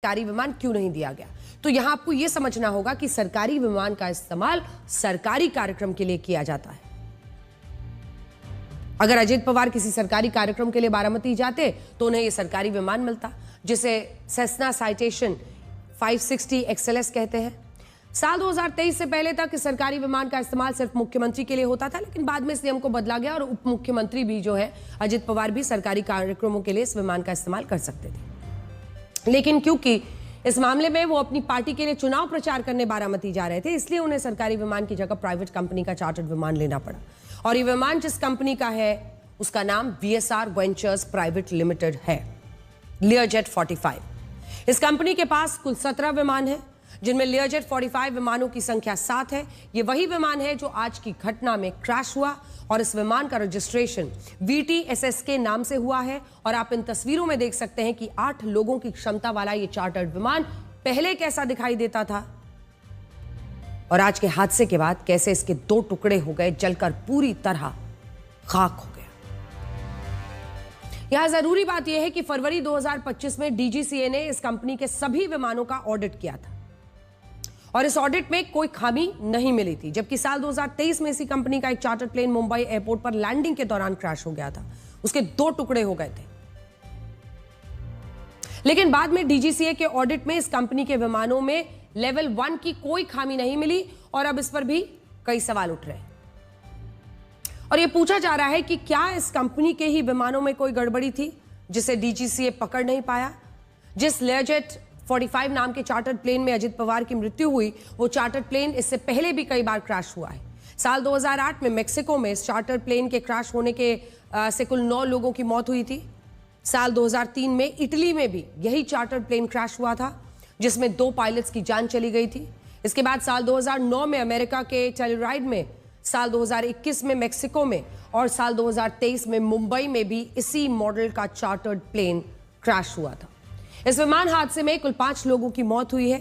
सरकारी विमान क्यों नहीं दिया गया? तो यहां आपको यह समझना होगा कि सरकारी विमान का इस्तेमाल सरकारी कार्यक्रम के लिए किया जाता है। अगर अजित पवार किसी सरकारी कार्यक्रम के लिए बारामती जाते तो उन्हें यह सरकारी विमान मिलता, जिसे सेस्ना साइटेशन 560 XLS कहते हैं। साल 2023 से पहले तक इस सरकारी विमान का इस्तेमाल सिर्फ मुख्यमंत्री के लिए होता था, लेकिन बाद में इस नियम को बदला गया और उप मुख्यमंत्री भी जो है अजित पवार भी सरकारी कार्यक्रमों के लिए इस विमान का इस्तेमाल कर सकते थे। लेकिन क्योंकि इस मामले में वो अपनी पार्टी के लिए चुनाव प्रचार करने बारामती जा रहे थे, इसलिए उन्हें सरकारी विमान की जगह प्राइवेट कंपनी का चार्टर्ड विमान लेना पड़ा। और ये विमान जिस कंपनी का है उसका नाम VSR वेंचर्स प्राइवेट लिमिटेड है, लियरजेट 45। इस कंपनी के पास कुल 17 विमान है, जिनमें लियरजेट 45 विमानों की संख्या 7 है। ये वही विमान है जो आज की घटना में क्रैश हुआ और इस विमान का रजिस्ट्रेशन VTSS के नाम से हुआ है। और आप इन तस्वीरों में देख सकते हैं कि 8 लोगों की क्षमता वाला ये चार्टर्ड विमान पहले कैसा दिखाई देता था और आज के हादसे के बाद कैसे इसके 2 टुकड़े हो गए, जलकर पूरी तरह खाक हो गया। यहां जरूरी बात यह है कि फरवरी 2025 में DGCA ने इस कंपनी के सभी विमानों का ऑडिट किया था और इस ऑडिट में कोई खामी नहीं मिली थी, जबकि साल 2023 में इसी कंपनी का एक चार्टर प्लेन मुंबई एयरपोर्ट पर लैंडिंग के दौरान क्रैश हो गया था। उसके 2 टुकड़े हो गए थे। लेकिन बाद में DGCA के ऑडिट में इस कंपनी के विमानों में लेवल 1 की कोई खामी नहीं मिली और अब इस पर भी कई सवाल उठ रहे हैं और यह पूछा जा रहा है कि क्या इस कंपनी के ही विमानों में कोई गड़बड़ी थी जिसे DGCA पकड़ नहीं पाया। जिस लियरजेट 45 नाम के चार्टर्ड प्लेन में अजित पवार की मृत्यु हुई, वो चार्टर्ड प्लेन इससे पहले भी कई बार क्रैश हुआ है। साल 2008 में मेक्सिको में इस चार्टर्ड प्लेन के क्रैश होने के से कुल 9 लोगों की मौत हुई थी। साल 2003 में इटली में भी यही चार्टर्ड प्लेन क्रैश हुआ था, जिसमें 2 पायलट्स की जान चली गई थी। इसके बाद साल 2009 में अमेरिका के टेलराइड में, साल 2021 में मेक्सिको में और साल 2023 में मुंबई में भी इसी मॉडल का चार्टर्ड प्लेन क्रैश हुआ था। इस विमान हादसे में कुल 5 लोगों की मौत हुई है।